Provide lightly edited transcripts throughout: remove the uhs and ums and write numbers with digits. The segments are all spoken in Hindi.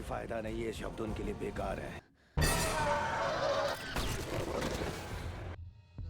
कोई फायदा नहीं है, ये शब्द उनके लिए बेकार है।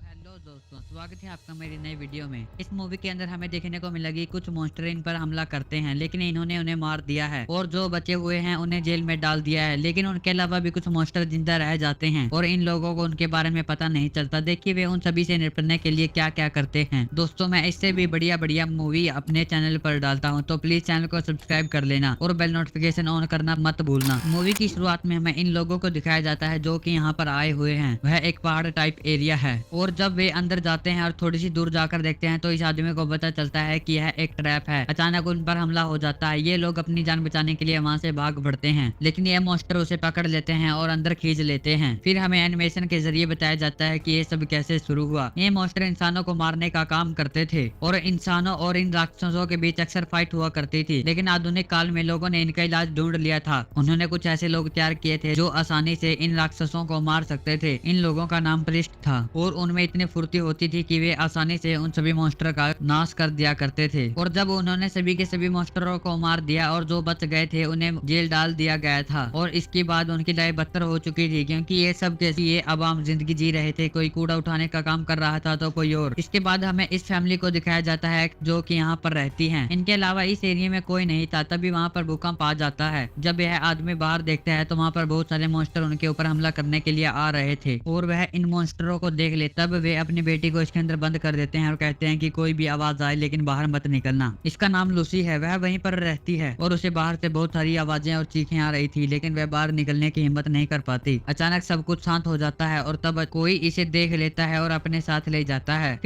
हेलो दोस्तों, स्वागत है आपका मेरी नई वीडियो में। इस मूवी के अंदर हमें देखने को मिलेगी कुछ मॉन्स्टर इन पर हमला करते हैं, लेकिन इन्होंने उन्हें मार दिया है और जो बचे हुए हैं उन्हें जेल में डाल दिया है। लेकिन उनके अलावा भी कुछ मॉन्स्टर जिंदा रह जाते हैं और इन लोगों को उनके बारे में पता नहीं चलता। देखिए वे उन सभी से निपटने के लिए क्या क्या करते हैं। दोस्तों, मैं इससे भी बढ़िया बढ़िया मूवी अपने चैनल पर डालता हूँ, तो प्लीज चैनल को सब्सक्राइब कर लेना और बेल नोटिफिकेशन ऑन करना मत भूलना। मूवी की शुरुआत में हमें इन लोगों को दिखाया जाता है जो कि यहाँ पर आए हुए हैं। वह एक पहाड़ टाइप एरिया है और जब वे अंदर जाते हैं और थोड़ी सी दूर जाकर देखते हैं तो इस आदमी को पता चलता है कि यह एक ट्रैप है। अचानक उन पर हमला हो जाता है। ये लोग अपनी जान बचाने के लिए वहां से भाग बढ़ते हैं, लेकिन ये मॉन्स्टर उसे पकड़ लेते हैं और अंदर खींच लेते हैं। फिर हमें एनिमेशन के जरिए बताया जाता है कि ये सब कैसे शुरू हुआ। ये मॉन्स्टर इंसानों को मारने का काम करते थे और इंसानों और इन राक्षसों के बीच अक्सर फाइट हुआ करती थी, लेकिन आधुनिक काल में लोगों ने इनका इलाज ढूंढ लिया था। उन्होंने कुछ ऐसे लोग तैयार किए थे जो आसानी से इन राक्षसों को मार सकते थे। इन लोगों का नाम प्रिस्ट था और उनमें इतनी फुर्ती होती थी कि वे आसानी से उन सभी मॉन्स्टर का नाश कर दिया करते थे। और जब उन्होंने सभी के सभी मॉन्स्टरों को मार दिया और जो बच गए थे उन्हें जेल डाल दिया गया था। और इसके बाद उनकी लाइफ बदतर हो चुकी थी, क्योंकि ये सब कैसी ये अब आम जिंदगी जी रहे थे। कोई कूड़ा उठाने का काम कर रहा था तो कोई और। इसके बाद हमें इस फैमिली को दिखाया जाता है जो कि यहाँ पर रहती है। इनके अलावा इस एरिया में कोई नहीं था। तभी वहाँ पर भूकंप आ जाता है। जब यह आदमी बाहर देखता है तो वहाँ पर बहुत सारे मॉन्स्टर उनके ऊपर हमला करने के लिए आ रहे थे और वह इन मॉन्स्टरों को देख ले। तब वे अपनी बेटी को इसके अंदर बंद कर देते हैं और कहते हैं कि कोई भी आवाज आए लेकिन बाहर मत निकलना। इसका नाम लूसी है। वह वहीं पर रहती है और उसे बाहर से बहुत सारी आवाजें और चीखें आ रही थी, लेकिन वह बाहर निकलने की हिम्मत नहीं कर पाती। अचानक सब कुछ शांत हो जाता है और तब कोई इसे देख लेता है और अपने साथ ले जाता है।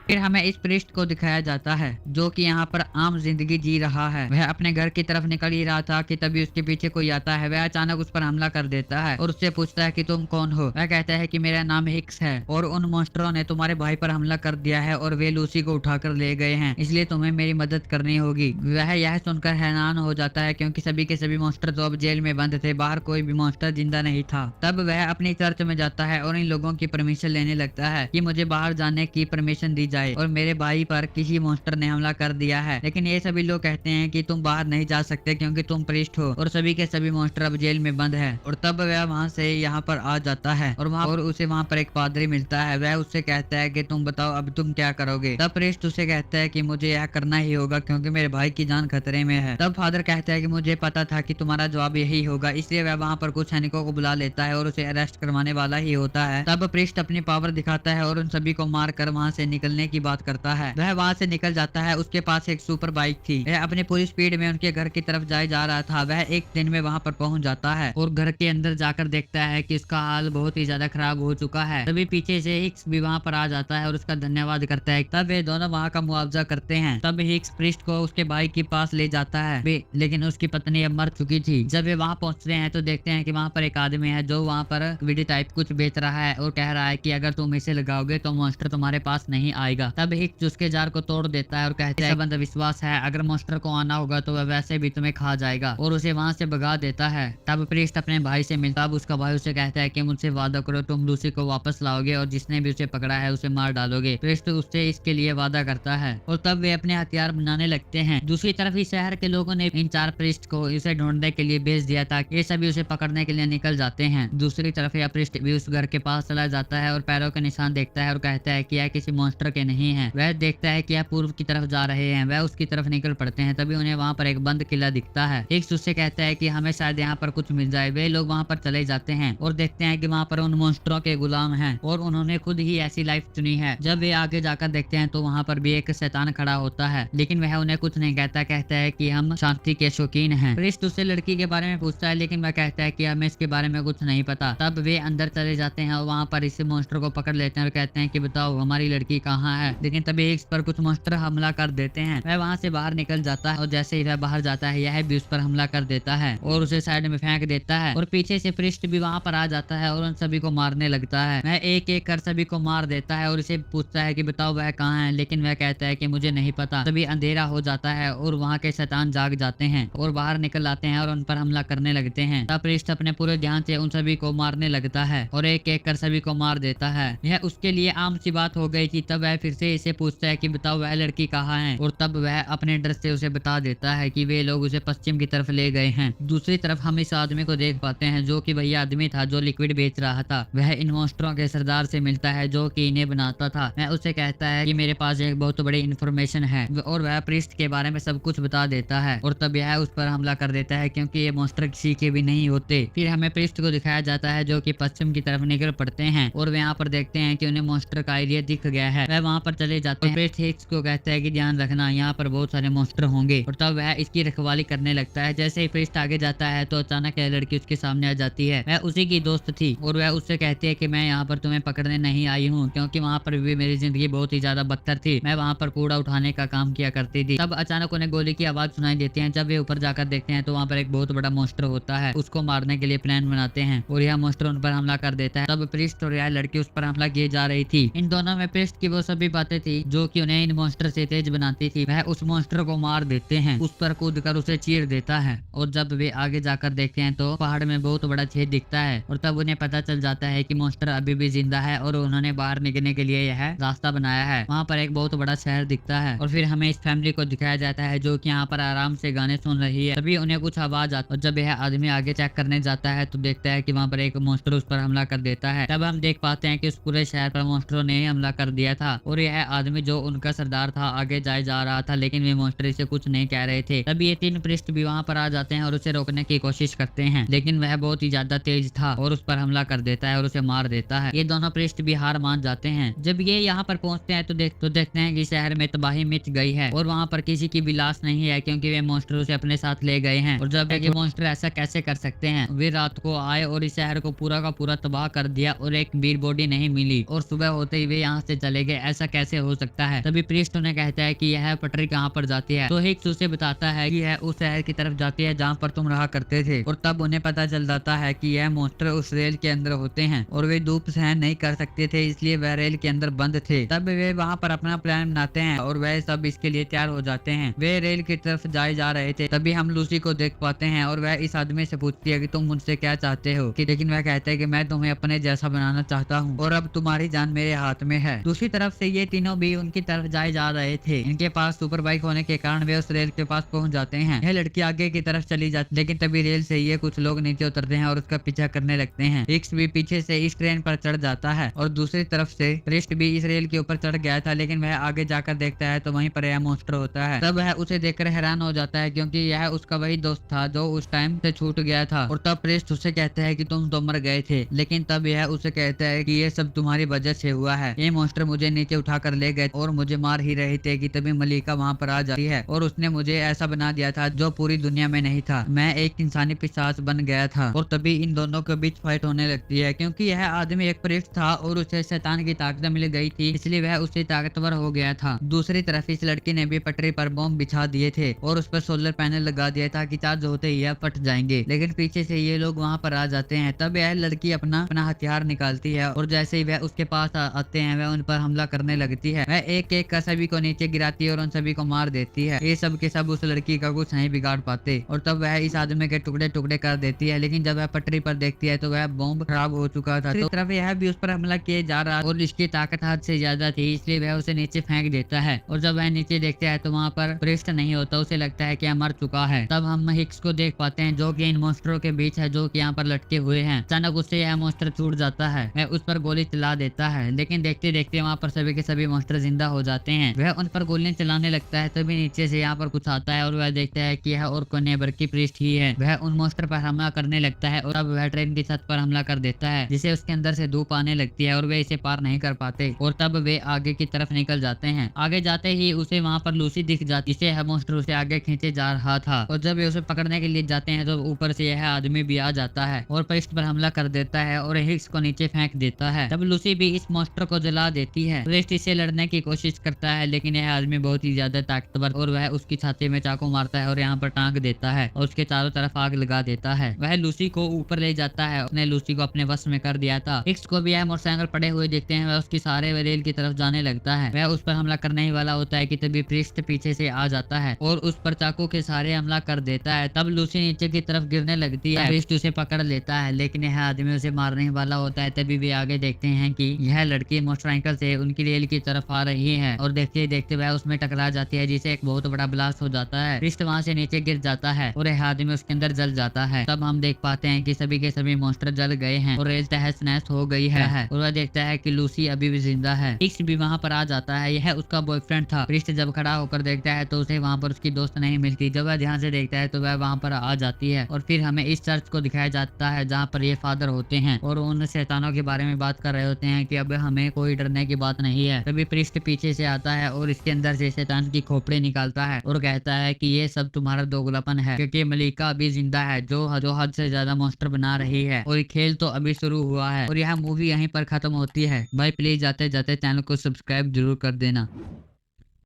फिर हमें इस प्रिस्ट को दिखाया जाता है जो कि यहाँ पर आम जिंदगी जी रहा है। वह अपने घर की तरफ निकल ही रहा था कि तभी उसके पीछे कोई आता है। वह अचानक उस पर हमला कर देता है और उससे पूछता है कि तुम कौन हो। वह कहता है कि मेरा नाम हिक्स है और उन मॉन्स्टरों ने तुम्हारे भाई पर हमला कर दिया है और वे लूसी को उठाकर ले गए हैं, इसलिए तुम्हें मेरी मदद करनी होगी। वह यह सुनकर हैरान हो जाता है क्योंकि सभी के सभी मॉन्स्टर तो अब जेल में बंद थे, बाहर कोई भी मॉन्स्टर जिंदा नहीं था। तब वह अपनी चर्च में जाता है और इन लोगों की परमिशन लेने लगता है कि मुझे बाहर जाने की परमिशन दी जाए और मेरे भाई पर किसी मॉन्स्टर ने हमला कर दिया है। लेकिन ये सभी लोग कहते हैं कि तुम बाहर नहीं जा सकते क्योंकि तुम प्रीस्ट हो और सभी के सभी मॉन्स्टर अब जेल में बंद है। और तब वह वहां से यहाँ पर आ जाता है और उसे वहाँ पर एक पादरी मिलता है। वह उससे कहता है कि तुम बताओ अब तुम क्या करोगे। तब प्रीस्ट उसे कहता है कि मुझे यह करना ही होगा क्योंकि मेरे भाई की जान खतरे में है। तब फादर कहता है कि मुझे पता था कि तुम्हारा जवाब यही होगा, इसलिए वह वहाँ पर कुछ सैनिकों को बुला लेता है और उसे अरेस्ट करवाने वाला ही होता है। तब प्रीस्ट अपनी पावर दिखाता है और उन सभी को मार कर वहाँ से निकलने की बात करता है। वह वहां से निकल जाता है। उसके पास एक सुपर बाइक थी। वह अपनी पूरी स्पीड में उनके घर की तरफ जा रहा था। वह एक दिन में वहां पर पहुंच जाता है और घर के अंदर जाकर देखता है कि उसका हाल बहुत ही ज्यादा खराब हो चुका है। तभी पीछे से हिक्स भी वहां पर आ जाता है और उसका धन्यवाद करता है। तब वे दोनों वहां का मुआवजा करते हैं। तब हिक्स प्रिस्ट को उसके भाई के पास ले जाता है, लेकिन उसकी पत्नी अब मर चुकी थी। जब वे वहां पहुंचते हैं तो देखते हैं कि वहां पर एक आदमी है जो वहां पर वीडी टाइप कुछ बेच रहा है और कह रहा है कि अगर तुम इसे लगाओगे तो मॉन्स्टर तुम्हारे पास नहीं आएगा। तब हिक्स उसके जार को तोड़ देता है और कहता है अंधविश्वास है, अगर मॉन्स्टर को आना होगा तो वह वैसे भी तुम्हें खा जाएगा और उसे वहां से भगा देता है। तब प्रीस्ट अपने भाई से मिलता। अब उसका भाई उसे कहता है कि मुझसे वादा करो तुम लूसी को वापस लाओगे और जिसने भी उसे पकड़ा है उसे मार डालोगे। प्रीस्ट उससे इसके लिए वादा करता है और तब वे अपने हथियार बनाने लगते हैं। दूसरी तरफ इस शहर के लोगों ने इन चार प्रीस्ट को इसे ढूंढने के लिए भेज दिया था। ये सभी उसे पकड़ने के लिए निकल जाते हैं। दूसरी तरफ यह प्रीस्ट भी उस घर के पास चला जाता है और पैरों के निशान देखता है और कहता है कि यह किसी मॉन्स्टर के नहीं है। वह देखता है कि यह पूर्व की तरफ जा रहे हैं। वह उसकी तरफ निकल पड़ते हैं। तभी उन्हें वहां पर एक बंद किला दिखता है। एक उससे कहता है कि हमें शायद यहाँ पर कुछ मिल जाए। वे लोग वहां पर चले जाते हैं और देखते हैं कि वहां पर उन मॉन्स्टरों के गुलाम हैं और उन्होंने खुद ही ऐसी लाइफ चुनी है। जब वे आगे जाकर देखते हैं तो वहां पर भी एक शैतान खड़ा होता है, लेकिन वह उन्हें कुछ नहीं कहता। कहता है कि हम शांति के शौकीन हैं। प्रिस्ट उससे लड़की के बारे में पूछता है, लेकिन वह कहता है कि हमें इसके बारे में कुछ नहीं पता। तब वे अंदर चले जाते हैं और वहां पर इस मॉन्स्टर को पकड़ लेते हैं और कहते हैं कि बताओ हमारी लड़की कहाँ है। लेकिन तभी इस पर कुछ मॉन्स्टर हमला कर देते हैं। वह वहां से बाहर निकल जाता है और जैसे ही वह बाहर जाता है यह भी उस पर हमला कर देता है और उसे साइड में फेंक देता है। और पीछे से प्रिस्ट भी वहां पर आ जाता है और उन सभी को मारने लगता है। वह एक एक कर सभी को मार देता है और इसे पूछता है कि बताओ वह कहाँ है, लेकिन वह कहता है कि मुझे नहीं पता। तभी अंधेरा हो जाता है और वहाँ के शैतान जाग जाते हैं और बाहर निकल आते हैं और उन पर हमला करने लगते हैं। तब प्रिस्ट अपने पूरे ध्यान से उन सभी को मारने लगता है और एक एक कर सभी को मार देता है। यह उसके लिए आम सी बात हो गई थी। तब वह फिर से इसे पूछता है कि बताओ वह लड़की कहाँ है, और तब वह अपने डर से उसे बता देता है कि वे लोग उसे पश्चिम की तरफ ले गए हैं। दूसरी तरफ हम इस आदमी को देख पाते हैं जो कि वही आदमी था जो लिक्विड बेच रहा था। वह इन मॉन्स्टरों के सरदार से मिलता है जो कि इन्हें बनाता था। वह उसे कहता है कि मेरे पास एक बहुत बड़ी इन्फॉर्मेशन है, और वह प्रीस्ट के बारे में सब कुछ बता देता है, और तब यह उस पर हमला कर देता है क्योंकि ये मॉन्स्टर किसी के भी नहीं होते। फिर हमें प्रीस्ट को दिखाया जाता है जो कि पश्चिम की तरफ निकल पड़ते हैं, और वे यहाँ पर देखते हैं कि उन्हें मॉन्स्टर का एरिया दिख गया है। वह वहाँ पर चले जाते हैं। प्रीस्ट हिक्स को कहता है कि ध्यान रखना, यहाँ पर बहुत सारे मॉन्स्टर होंगे, और तब वह इसकी रखवाली करने लगता है। जैसे ही प्रीस्ट आगे जाता है तो अचानक यह लड़की उसके सामने आ जाती है। वह उसी की दोस्त थी, और वह उससे कहती है कि मैं यहाँ पर तुम्हें पकड़ने नहीं आई हूँ, क्योंकि वहाँ पर भी मेरी जिंदगी बहुत ही ज्यादा बदतर थी। मैं वहाँ पर कूड़ा उठाने का काम किया करती थी। तब अचानक उन्हें गोली की आवाज सुनाई देती है। जब वे ऊपर जाकर देखते हैं तो वहाँ पर एक बहुत बड़ा मॉन्स्टर होता है। उसको मारने के लिए प्लान बनाते हैं, और यह मॉन्स्टर उन पर हमला कर देता है। तब प्रीस्ट और यह लड़की उस पर हमला किए जा रही थी। इन दोनों में प्रीस्ट की वो सभी बातें थी जो कि उन्हें इन मॉन्स्टर से तेज बनाती थी। वह उस मॉन्स्टर को मार देते हैं, उस पर कूद कर उसे चीर देता है, और जब वे आगे जाकर देखते हैं तो पहाड़ में बहुत बड़ा छेद दिखता है, और तब उन्हें पता चल जाता है कि मॉन्स्टर अभी भी जिंदा है और उन्होंने बाहर निकलने के लिए यह रास्ता बनाया है। वहाँ पर एक बहुत बड़ा शहर दिखता है, और फिर हमें इस फैमिली को दिखाया जाता है जो कि यहाँ पर आराम से गाने सुन रही है। तभी उन्हें कुछ आवाज आती है, और जब यह आदमी आगे चेक करने जाता है तो देखता है कि वहाँ पर एक मॉन्स्टर उस पर हमला कर देता है। तब हम देख पाते हैं कि उस पूरे शहर पर मॉन्स्टरों ने हमला कर दिया था, और यह आदमी जो उनका सरदार था आगे जाए जा रहा था, लेकिन वे मॉन्स्टर इसे कुछ नहीं कह रहे थे। तब ये तीन प्रीस्ट भी वहाँ पर आ जाते हैं और उसे रोकने की कोशिश करते हैं, लेकिन वह बहुत ही ज्यादा तेज था और उस पर हमला कर देता है और उसे मार देता है। ये दोनों प्रीस्ट भी हार मान जाते हैं। जब ये यहाँ पर पहुंचते हैं तो देखते हैं कि शहर में तबाही मच गई है, और वहाँ पर किसी की भी लाश नहीं है क्योंकि वे मॉन्स्टर उसे अपने साथ ले गए हैं। और जब ये मॉन्स्टर ऐसा कैसे कर सकते हैं, वे रात को आए और इस शहर को पूरा का पूरा तबाह कर दिया, और एक वीर बॉडी नहीं मिली, और सुबह होते ही वे यहाँ से चले गए। ऐसा कैसे हो सकता है? तभी प्रीस्ट उन्हें कहता है कि यह पटरी कहाँ पर जाती है, तो हिक्स उसे बताता है कि यह उस शहर की तरफ जाती है जहाँ पर तुम रहा करते थे। और तब उन्हें पता चल जाता है कि यह मॉन्स्टर उस रेल के अंदर होते हैं, और वे धूप सहन नहीं कर सकते थे, इसलिए वह रेल के अंदर बंद थे। तब वे वहाँ पर अपना प्लान बनाते हैं, और वह सब इसके लिए तैयार हो जाते हैं। वे रेल की तरफ जाए जा रहे थे, तभी हम लूसी को देख पाते हैं, और वह इस आदमी से पूछती है कि तुम मुझसे क्या चाहते हो, कि लेकिन वह कहता है कि मैं तुम्हें अपने जैसा बनाना चाहता हूँ, और अब तुम्हारी जान मेरे हाथ में है। दूसरी तरफ से ये तीनों भी उनकी तरफ जाए जा रहे थे। इनके पास सुपर बाइक होने के कारण वे उस रेल के पास पहुंच जाते हैं। यह लड़की आगे की तरफ चली जाती, लेकिन तभी रेल से ये कुछ लोग नीचे उतरते हैं और उसका पीछा करने लगते हैं। हिक्स भी पीछे से इस ट्रेन पर चढ़ जाता है, और दूसरी तरफ से प्रीस्ट भी इस रेल के ऊपर चढ़ गया था, लेकिन वह आगे जाकर देखता है तो वहीं पर यह मॉन्स्टर होता है। तब वह उसे देखकर हैरान हो जाता है क्योंकि यह उसका वही दोस्त था जो उस टाइम से छूट गया था। और तब प्रीस्ट उसे कहता है कि तुम तो मर गए थे, लेकिन तब यह उसे कहता है कि ये सब तुम्हारी वजह से हुआ है। ये मॉन्स्टर मुझे नीचे उठा कर ले गए और मुझे मार ही रहे थे कि तभी मलिका वहाँ पर आ जाती है, और उसने मुझे ऐसा बना दिया था जो पूरी दुनिया में नहीं था। मैं एक इंसानी पिशाच बन गया था, और तभी इन दोनों के बीच फाइट होने लगती है क्योंकि यह आदमी एक प्रीस्ट था और उसे शैतान की ताकत मिल गई थी, इसलिए वह उससे ताकतवर हो गया था। दूसरी तरफ इस लड़की ने भी पटरी पर बॉम्ब बिछा दिए थे और उस पर सोलर पैनल लगा दिया था कि चार्ज होते ही यह फट जाएंगे, लेकिन पीछे से ये लोग वहाँ पर आ जाते हैं। तब यह लड़की अपना हथियार निकालती है, और जैसे ही वह उसके पास आते हैं वह उन पर हमला करने लगती है। वह एक एक का सभी को नीचे गिराती है और उन सभी को मार देती है। ये सब के सब उस लड़की का कुछ नहीं बिगाड़ पाते, और तब वह इस आदमी के टुकड़े टुकड़े कर देती है। लेकिन जब वह पटरी पर देखती है तो वह बॉम्ब खराब हो चुका था। तो तरफ यह भी उस पर हमला किए जा रहा, और इसकी ताकत हद से ज्यादा थी, इसलिए वह उसे नीचे फेंक देता है। और जब वह नीचे देखता है तो वहाँ पर प्रीस्ट नहीं होता, उसे लगता है कि यह मर चुका है। तब हम हिक्स को देख पाते हैं जो कि इन मॉन्स्टरों के बीच है जो कि यहाँ पर लटके हुए हैं। अचानक उससे यह मॉन्स्टर छूट जाता है, वह उस पर गोली चला देता है, लेकिन देखते देखते वहाँ पर सभी के सभी मॉन्स्टर जिंदा हो जाते हैं। वह उन पर गोलियां चलाने लगता है, तभी नीचे से यहाँ पर कुछ आता है और वह देखता है कि यह और कोई नहीं बल्कि प्रीस्ट ही है। वह उन मॉन्स्टर पर हमला करने लगता है, और अब वह ट्रेन की छत पर हमला कर देता है, जिसे उसके अंदर से धूप आने लगती है और वे इसे पार नहीं कर पाते, और तब वे आगे की तरफ निकल जाते हैं। आगे जाते ही उसे वहाँ पर लूसी दिख जाती, जिसे यह मॉन्स्टर उसे आगे खींचे जा रहा था, और जब वे उसे पकड़ने के लिए जाते हैं तो ऊपर से यह आदमी भी आ जाता है और प्रीस्ट पर हमला कर देता है और हिक्स को नीचे फेंक देता है। तब लूसी भी इस मॉन्स्टर को जला देती है। प्रीस्ट इसे लड़ने की कोशिश करता है, लेकिन यह आदमी बहुत ही ज्यादा ताकतवर, और वह उसकी छाती में चाकू मारता है और यहाँ पर टांग देता है और उसके चारों तरफ आग लगा देता है। वह लूसी को ऊपर ले जाता है, उसने लूसी को अपने वश में कर दिया था। हिक्स को भी यह मोटरसाइकिल पड़े हुए देखते हैं, वह उसकी सारे रेल की तरफ जाने लगता है। वह उस पर हमला करने ही वाला होता है कि तभी प्रीस्ट पीछे से आ जाता है और उस पर चाकू के सहारे हमला कर देता है। तब लूसी नीचे की तरफ गिरने लगती है, प्रीस्ट उसे पकड़ लेता है, लेकिन यह आदमी उसे मारने वाला होता है। तभी वे आगे देखते हैं कि यह लड़की मोटरसाइकिल से उनके लिए गैलियल की तरफ आ रही है और देखते ही देखते वह उसमें टकरा जाती है, जिसे एक बहुत बड़ा ब्लास्ट हो जाता है। प्रिस्ट वहाँ से नीचे गिर जाता है और एक आदमी उसके अंदर जल जाता है। तब हम देख पाते हैं कि सभी के सभी मॉन्स्टर जल गए हैं और रेल तहस नहस हो गई है और वह देखता है कि लूसी अभी भी जिंदा है। टिक्स भी वहाँ पर आ जाता है, यह उसका बॉयफ्रेंड था। प्रिस्ट जब खड़ा होकर देखता है तो उसे वहाँ पर उसकी दोस्त नहीं मिलती। जब वह ध्यान से देखता है तो वह वहाँ पर आ जाती है और फिर हमें इस चर्च को दिखाया जाता है जहाँ पर ये फादर होते हैं और उन शैतानों के बारे में बात कर रहे होते हैं कि अब हमें कोई डरने की बात नहीं है। तभी प्रिस्ट पीछे से आता है और इसके अंदर से शैतान की खोपड़ी निकालता है और कहता है कि ये सब तुम्हारा दोगलापन है, क्योंकि मलिका अभी जिंदा है जो हद से ज्यादा मॉन्स्टर बना रही है और खेल तो अभी शुरू हुआ है। और यह मूवी यहीं पर खत्म होती है। भाई प्लीज जाते जाते चैनल को सब्सक्राइब जरूर कर देना।